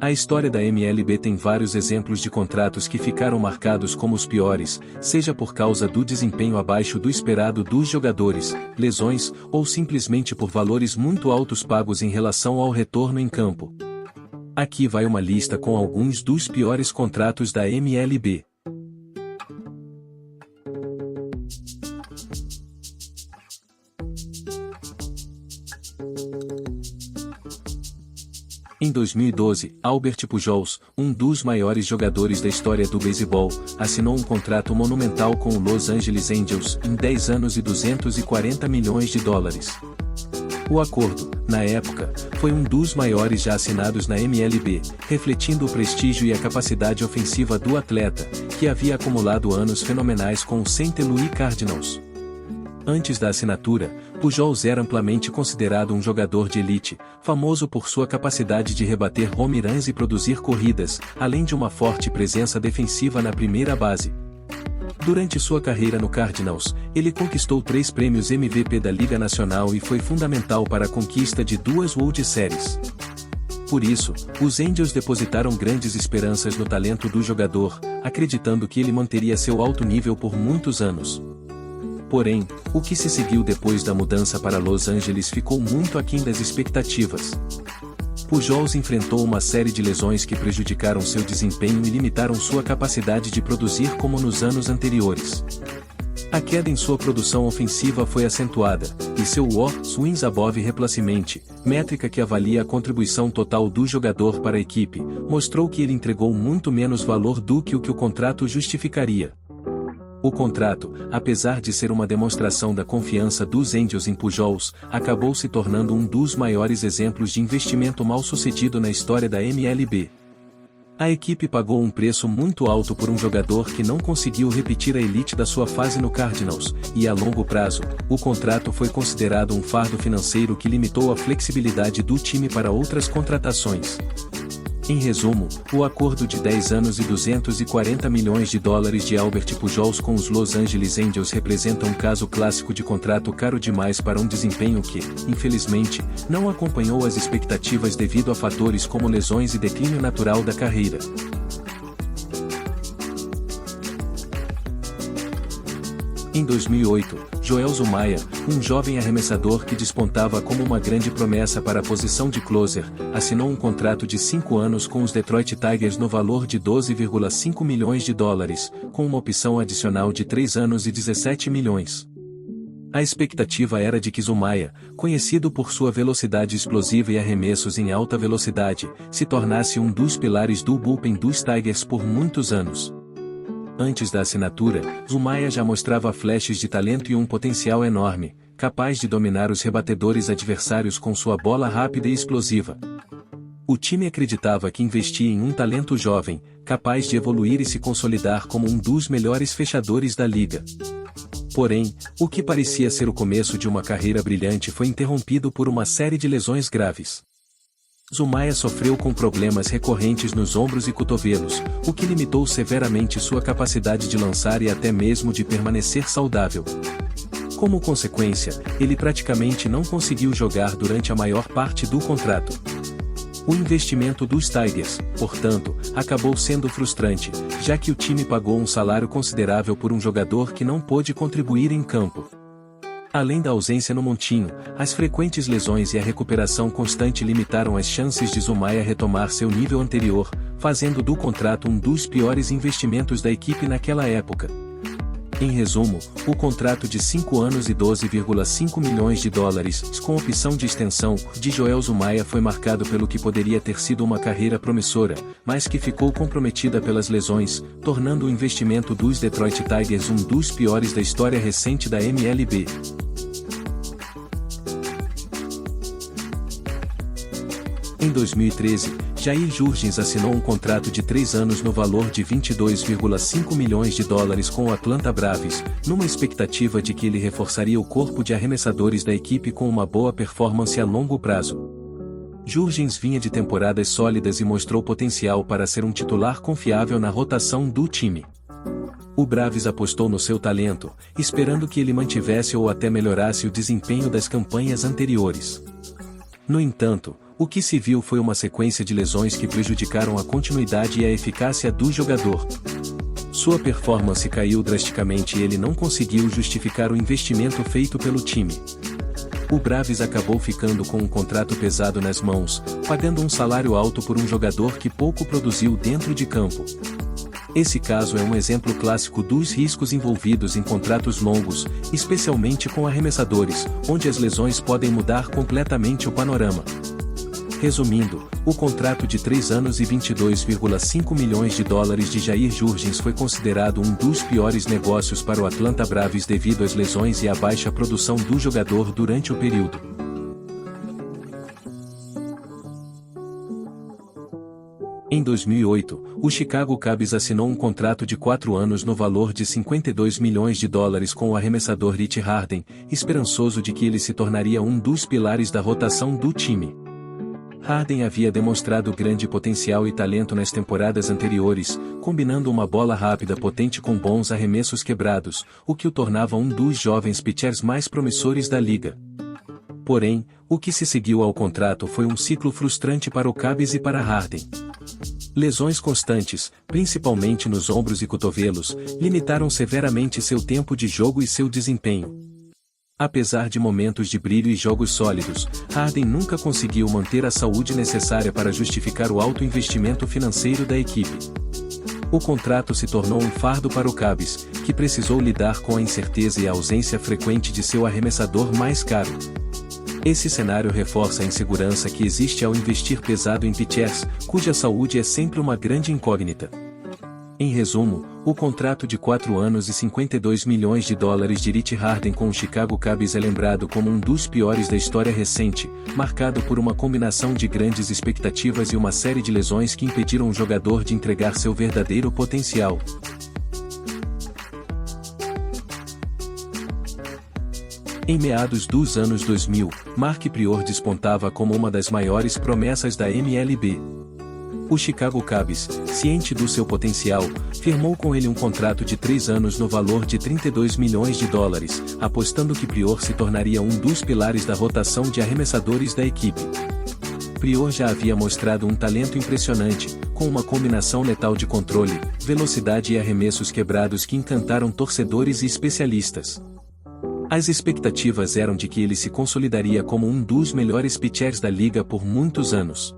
A história da MLB tem vários exemplos de contratos que ficaram marcados como os piores, seja por causa do desempenho abaixo do esperado dos jogadores, lesões, ou simplesmente por valores muito altos pagos em relação ao retorno em campo. Aqui vai uma lista com alguns dos piores contratos da MLB. Em 2012, Albert Pujols, um dos maiores jogadores da história do beisebol, assinou um contrato monumental com o Los Angeles Angels em 10 anos e $240 milhões. O acordo, na época, foi um dos maiores já assinados na MLB, refletindo o prestígio e a capacidade ofensiva do atleta, que havia acumulado anos fenomenais com o St. Louis Cardinals. Antes da assinatura, Pujols era amplamente considerado um jogador de elite, famoso por sua capacidade de rebater home runs e produzir corridas, além de uma forte presença defensiva na primeira base. Durante sua carreira no Cardinals, ele conquistou 3 prêmios MVP da Liga Nacional e foi fundamental para a conquista de 2 World Series. Por isso, os Angels depositaram grandes esperanças no talento do jogador, acreditando que ele manteria seu alto nível por muitos anos. Porém, o que se seguiu depois da mudança para Los Angeles ficou muito aquém das expectativas. Pujols enfrentou uma série de lesões que prejudicaram seu desempenho e limitaram sua capacidade de produzir como nos anos anteriores. A queda em sua produção ofensiva foi acentuada, e seu WAR, Swings Above Replacement, métrica que avalia a contribuição total do jogador para a equipe, mostrou que ele entregou muito menos valor do que o contrato justificaria. O contrato, apesar de ser uma demonstração da confiança dos Angels em Pujols, acabou se tornando um dos maiores exemplos de investimento mal-sucedido na história da MLB. A equipe pagou um preço muito alto por um jogador que não conseguiu repetir a elite da sua fase no Cardinals, e a longo prazo, o contrato foi considerado um fardo financeiro que limitou a flexibilidade do time para outras contratações. Em resumo, o acordo de 10 anos e $240 milhões de Albert Pujols com os Los Angeles Angels representa um caso clássico de contrato caro demais para um desempenho que, infelizmente, não acompanhou as expectativas devido a fatores como lesões e declínio natural da carreira. Em 2008, Joel Zumaya, um jovem arremessador que despontava como uma grande promessa para a posição de closer, assinou um contrato de 5 anos com os Detroit Tigers no valor de $12,5 milhões, com uma opção adicional de 3 anos e $17 milhões. A expectativa era de que Zumaya, conhecido por sua velocidade explosiva e arremessos em alta velocidade, se tornasse um dos pilares do bullpen dos Tigers por muitos anos. Antes da assinatura, Zumaya já mostrava flashes de talento e um potencial enorme, capaz de dominar os rebatedores adversários com sua bola rápida e explosiva. O time acreditava que investia em um talento jovem, capaz de evoluir e se consolidar como um dos melhores fechadores da liga. Porém, o que parecia ser o começo de uma carreira brilhante foi interrompido por uma série de lesões graves. Zumaya sofreu com problemas recorrentes nos ombros e cotovelos, o que limitou severamente sua capacidade de lançar e até mesmo de permanecer saudável. Como consequência, ele praticamente não conseguiu jogar durante a maior parte do contrato. O investimento dos Tigers, portanto, acabou sendo frustrante, já que o time pagou um salário considerável por um jogador que não pôde contribuir em campo. Além da ausência no montinho, as frequentes lesões e a recuperação constante limitaram as chances de Zumaya retomar seu nível anterior, fazendo do contrato um dos piores investimentos da equipe naquela época. Em resumo, o contrato de 5 anos e $12,5 milhões, com opção de extensão, de Joel Zumaya foi marcado pelo que poderia ter sido uma carreira promissora, mas que ficou comprometida pelas lesões, tornando o investimento dos Detroit Tigers um dos piores da história recente da MLB. Em 2013, Jair Jurgens assinou um contrato de 3 anos no valor de $22,5 milhões com o Atlanta Braves, numa expectativa de que ele reforçaria o corpo de arremessadores da equipe com uma boa performance a longo prazo. Jurgens vinha de temporadas sólidas e mostrou potencial para ser um titular confiável na rotação do time. O Braves apostou no seu talento, esperando que ele mantivesse ou até melhorasse o desempenho das campanhas anteriores. No entanto, O que se viu foi uma sequência de lesões que prejudicaram a continuidade e a eficácia do jogador. Sua performance caiu drasticamente e ele não conseguiu justificar o investimento feito pelo time. O Braves acabou ficando com um contrato pesado nas mãos, pagando um salário alto por um jogador que pouco produziu dentro de campo. Esse caso é um exemplo clássico dos riscos envolvidos em contratos longos, especialmente com arremessadores, onde as lesões podem mudar completamente o panorama. Resumindo, o contrato de 3 anos e 22,5 milhões de dólares de Jair Jurgens foi considerado um dos piores negócios para o Atlanta Braves devido às lesões e à baixa produção do jogador durante o período. Em 2008, o Chicago Cubs assinou um contrato de 4 anos no valor de 52 milhões de dólares com o arremessador Rich Harden, esperançoso de que ele se tornaria um dos pilares da rotação do time. Harden havia demonstrado grande potencial e talento nas temporadas anteriores, combinando uma bola rápida potente com bons arremessos quebrados, o que o tornava um dos jovens pitchers mais promissores da liga. Porém, o que se seguiu ao contrato foi um ciclo frustrante para o Cubs e para Harden. Lesões constantes, principalmente nos ombros e cotovelos, limitaram severamente seu tempo de jogo e seu desempenho. Apesar de momentos de brilho e jogos sólidos, Harden nunca conseguiu manter a saúde necessária para justificar o alto investimento financeiro da equipe. O contrato se tornou um fardo para o Cubs, que precisou lidar com a incerteza e a ausência frequente de seu arremessador mais caro. Esse cenário reforça a insegurança que existe ao investir pesado em pitchers, cuja saúde é sempre uma grande incógnita. Em resumo, o contrato de 4 anos e 52 milhões de dólares de Rich Harden com o Chicago Cubs é lembrado como um dos piores da história recente, marcado por uma combinação de grandes expectativas e uma série de lesões que impediram o jogador de entregar seu verdadeiro potencial. Em meados dos anos 2000, Mark Prior despontava como uma das maiores promessas da MLB. O Chicago Cubs, ciente do seu potencial, firmou com ele um contrato de 3 anos no valor de 32 milhões de dólares, apostando que Prior se tornaria um dos pilares da rotação de arremessadores da equipe. Prior já havia mostrado um talento impressionante, com uma combinação letal de controle, velocidade e arremessos quebrados que encantaram torcedores e especialistas. As expectativas eram de que ele se consolidaria como um dos melhores pitchers da liga por muitos anos.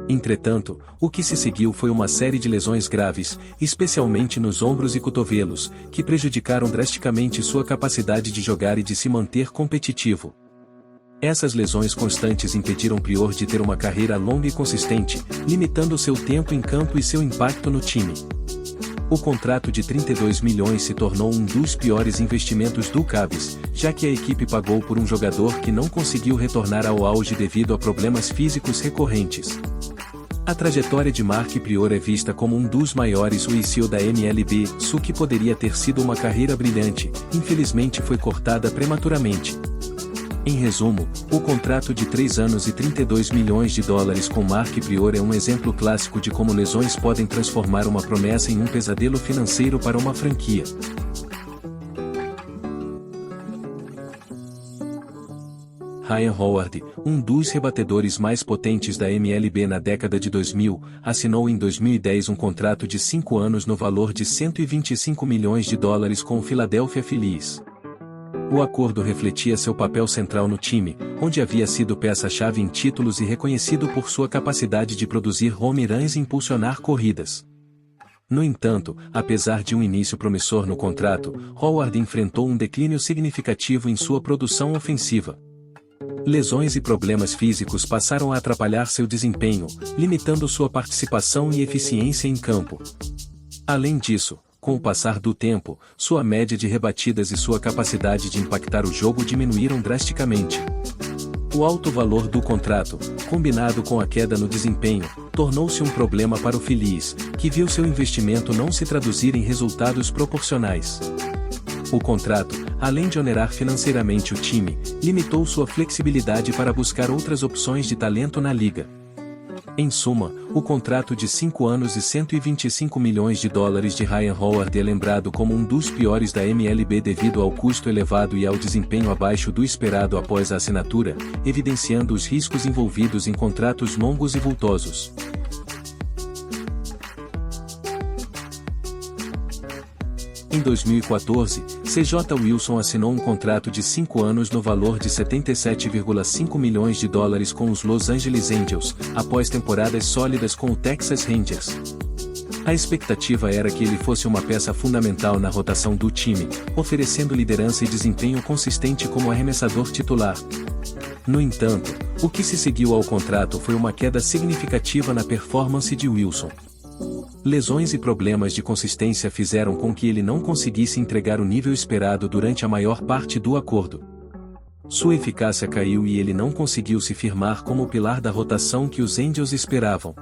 Entretanto, o que se seguiu foi uma série de lesões graves, especialmente nos ombros e cotovelos, que prejudicaram drasticamente sua capacidade de jogar e de se manter competitivo. Essas lesões constantes impediram Prior de ter uma carreira longa e consistente, limitando seu tempo em campo e seu impacto no time. O contrato de 32 milhões se tornou um dos piores investimentos do Cubs, já que a equipe pagou por um jogador que não conseguiu retornar ao auge devido a problemas físicos recorrentes. A trajetória de Mark Prior é vista como um dos maiores suicidas da MLB, sua que poderia ter sido uma carreira brilhante, infelizmente foi cortada prematuramente. Em resumo, o contrato de 3 anos e 32 milhões de dólares com Mark Prior é um exemplo clássico de como lesões podem transformar uma promessa em um pesadelo financeiro para uma franquia. Ryan Howard, um dos rebatedores mais potentes da MLB na década de 2000, assinou em 2010 um contrato de 5 anos no valor de 125 milhões de dólares com o Philadelphia Phillies. O acordo refletia seu papel central no time, onde havia sido peça-chave em títulos e reconhecido por sua capacidade de produzir home runs e impulsionar corridas. No entanto, apesar de um início promissor no contrato, Howard enfrentou um declínio significativo em sua produção ofensiva. Lesões e problemas físicos passaram a atrapalhar seu desempenho, limitando sua participação e eficiência em campo. Além disso, com o passar do tempo, sua média de rebatidas e sua capacidade de impactar o jogo diminuíram drasticamente. O alto valor do contrato, combinado com a queda no desempenho, tornou-se um problema para o Phillies, que viu seu investimento não se traduzir em resultados proporcionais. O contrato, além de onerar financeiramente o time, limitou sua flexibilidade para buscar outras opções de talento na liga. Em suma, o contrato de 5 anos e 125 milhões de dólares de Ryan Howard é lembrado como um dos piores da MLB devido ao custo elevado e ao desempenho abaixo do esperado após a assinatura, evidenciando os riscos envolvidos em contratos longos e vultosos. Em 2014, C.J. Wilson assinou um contrato de 5 anos no valor de 77,5 milhões de dólares com os Los Angeles Angels, após temporadas sólidas com o Texas Rangers. A expectativa era que ele fosse uma peça fundamental na rotação do time, oferecendo liderança e desempenho consistente como arremessador titular. No entanto, o que se seguiu ao contrato foi uma queda significativa na performance de Wilson. Lesões e problemas de consistência fizeram com que ele não conseguisse entregar o nível esperado durante a maior parte do acordo. Sua eficácia caiu e ele não conseguiu se firmar como o pilar da rotação que os Angels esperavam.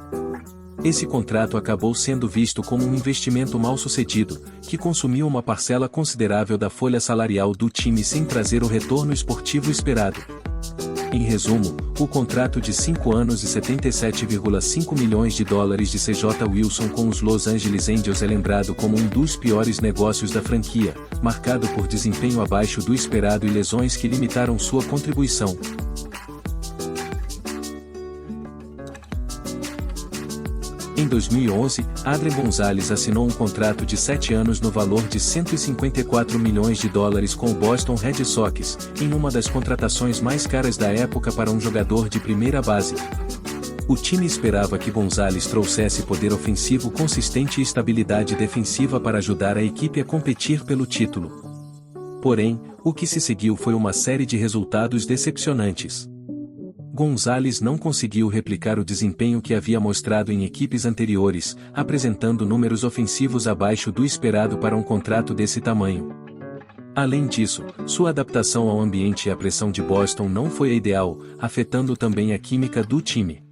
Esse contrato acabou sendo visto como um investimento mal-sucedido, que consumiu uma parcela considerável da folha salarial do time sem trazer o retorno esportivo esperado. Em resumo, o contrato de 5 anos e 77,5 milhões de dólares de C.J. Wilson com os Los Angeles Angels é lembrado como um dos piores negócios da franquia, marcado por desempenho abaixo do esperado e lesões que limitaram sua contribuição. Em 2011, Adrian Gonzalez assinou um contrato de 7 anos no valor de 154 milhões de dólares com o Boston Red Sox, em uma das contratações mais caras da época para um jogador de primeira base. O time esperava que Gonzalez trouxesse poder ofensivo consistente e estabilidade defensiva para ajudar a equipe a competir pelo título. Porém, o que se seguiu foi uma série de resultados decepcionantes. Gonzalez não conseguiu replicar o desempenho que havia mostrado em equipes anteriores, apresentando números ofensivos abaixo do esperado para um contrato desse tamanho. Além disso, sua adaptação ao ambiente e à pressão de Boston não foi a ideal, afetando também a química do time.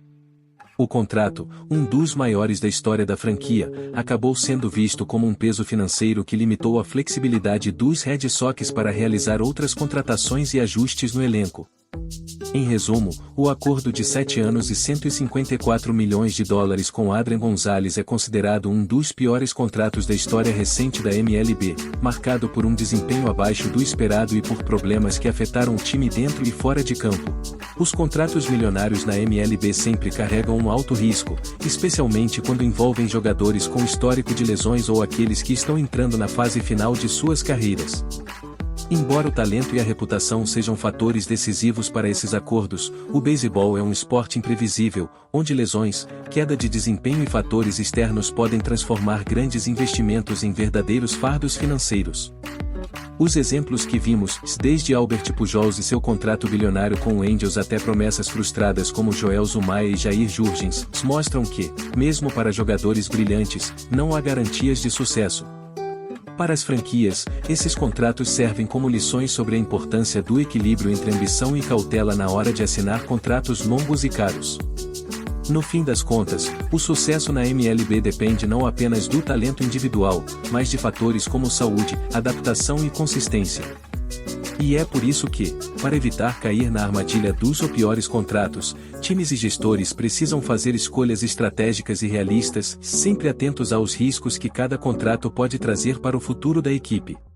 O contrato, um dos maiores da história da franquia, acabou sendo visto como um peso financeiro que limitou a flexibilidade dos Red Sox para realizar outras contratações e ajustes no elenco. Em resumo, o acordo de 7 anos e 154 milhões de dólares com Adrian Gonzalez é considerado um dos piores contratos da história recente da MLB, marcado por um desempenho abaixo do esperado e por problemas que afetaram o time dentro e fora de campo. Os contratos milionários na MLB sempre carregam um alto risco, especialmente quando envolvem jogadores com histórico de lesões ou aqueles que estão entrando na fase final de suas carreiras. Embora o talento e a reputação sejam fatores decisivos para esses acordos, o beisebol é um esporte imprevisível, onde lesões, queda de desempenho e fatores externos podem transformar grandes investimentos em verdadeiros fardos financeiros. Os exemplos que vimos, desde Albert Pujols e seu contrato bilionário com o Angels até promessas frustradas como Joel Zumaya e Jair Jurgens, mostram que, mesmo para jogadores brilhantes, não há garantias de sucesso. Para as franquias, esses contratos servem como lições sobre a importância do equilíbrio entre ambição e cautela na hora de assinar contratos longos e caros. No fim das contas, o sucesso na MLB depende não apenas do talento individual, mas de fatores como saúde, adaptação e consistência. E é por isso que, para evitar cair na armadilha dos ou piores contratos, times e gestores precisam fazer escolhas estratégicas e realistas, sempre atentos aos riscos que cada contrato pode trazer para o futuro da equipe.